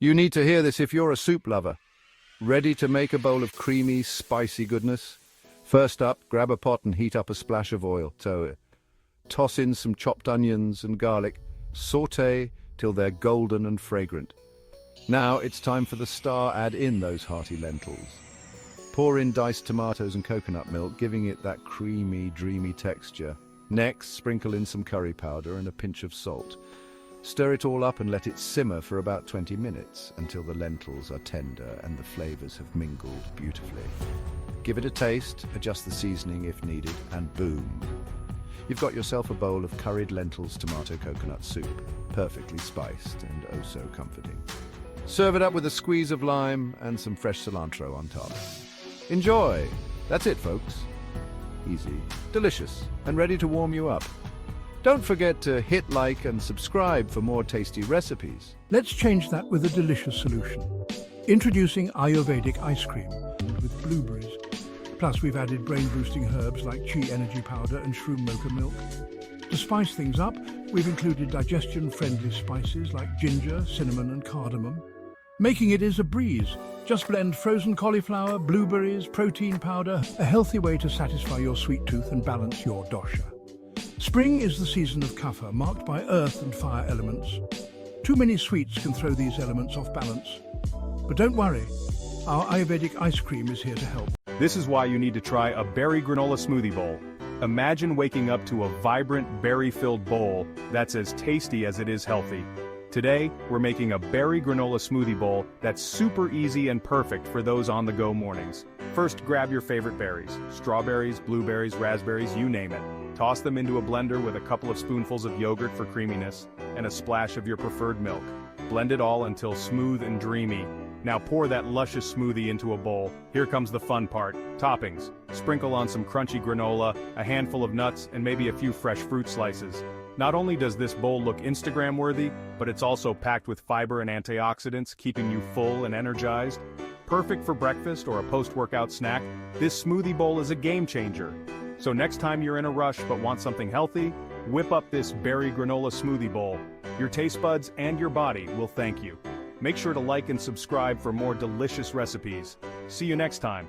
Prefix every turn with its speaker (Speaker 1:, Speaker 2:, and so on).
Speaker 1: You need to hear this if you're a soup lover. Ready to make a bowl of creamy, spicy goodness? First up, grab a pot and heat up a splash of oil. Toss in some chopped onions and garlic. Sauté till they're golden and fragrant. Now it's time for the star. Add in those hearty lentils. Pour in diced tomatoes and coconut milk, giving it that creamy, dreamy texture. Next, sprinkle in some curry powder and a pinch of salt. Stir it all up and let it simmer for about 20 minutes until the lentils are tender and the flavors have mingled beautifully. Give it a taste, adjust the seasoning if needed, and boom! You've got yourself a bowl of curried lentils tomato coconut soup, perfectly spiced and oh so comforting. Serve it up with a squeeze of lime and some fresh cilantro on top. Enjoy! That's it, folks. Easy, delicious, and ready to warm you up. Don't forget to hit like and subscribe for more tasty recipes.
Speaker 2: Let's change that with a delicious solution. Introducing Ayurvedic ice cream with blueberries. Plus we've added brain-boosting herbs like chi energy powder and shroom mocha milk. To spice things up, we've included digestion-friendly spices like ginger, cinnamon and cardamom. Making it is a breeze. Just blend frozen cauliflower, blueberries, protein powder, a healthy way to satisfy your sweet tooth and balance your dosha. Spring is the season of kapha, marked by earth and fire elements. Too many sweets can throw these elements off balance. But don't worry, our Ayurvedic ice cream is here to help.
Speaker 3: This is why you need to try a berry granola smoothie bowl. Imagine waking up to a vibrant, berry-filled bowl that's as tasty as it is healthy. Today, we're making a berry granola smoothie bowl that's super easy and perfect for those on-the-go mornings. First, grab your favorite berries. Strawberries, blueberries, raspberries, you name it. Toss them into a blender with a couple of spoonfuls of yogurt for creaminess and a splash of your preferred milk. Blend it all until smooth and dreamy. Now pour that luscious smoothie into a bowl. Here comes the fun part, toppings. Sprinkle on some crunchy granola, a handful of nuts, and maybe a few fresh fruit slices. Not only does this bowl look Instagram-worthy, but it's also packed with fiber and antioxidants, keeping you full and energized. Perfect for breakfast or a post-workout snack, this smoothie bowl is a game changer. So next time you're in a rush but want something healthy, whip up this berry granola smoothie bowl. Your taste buds and your body will thank you. Make sure to like and subscribe for more delicious recipes. See you next time.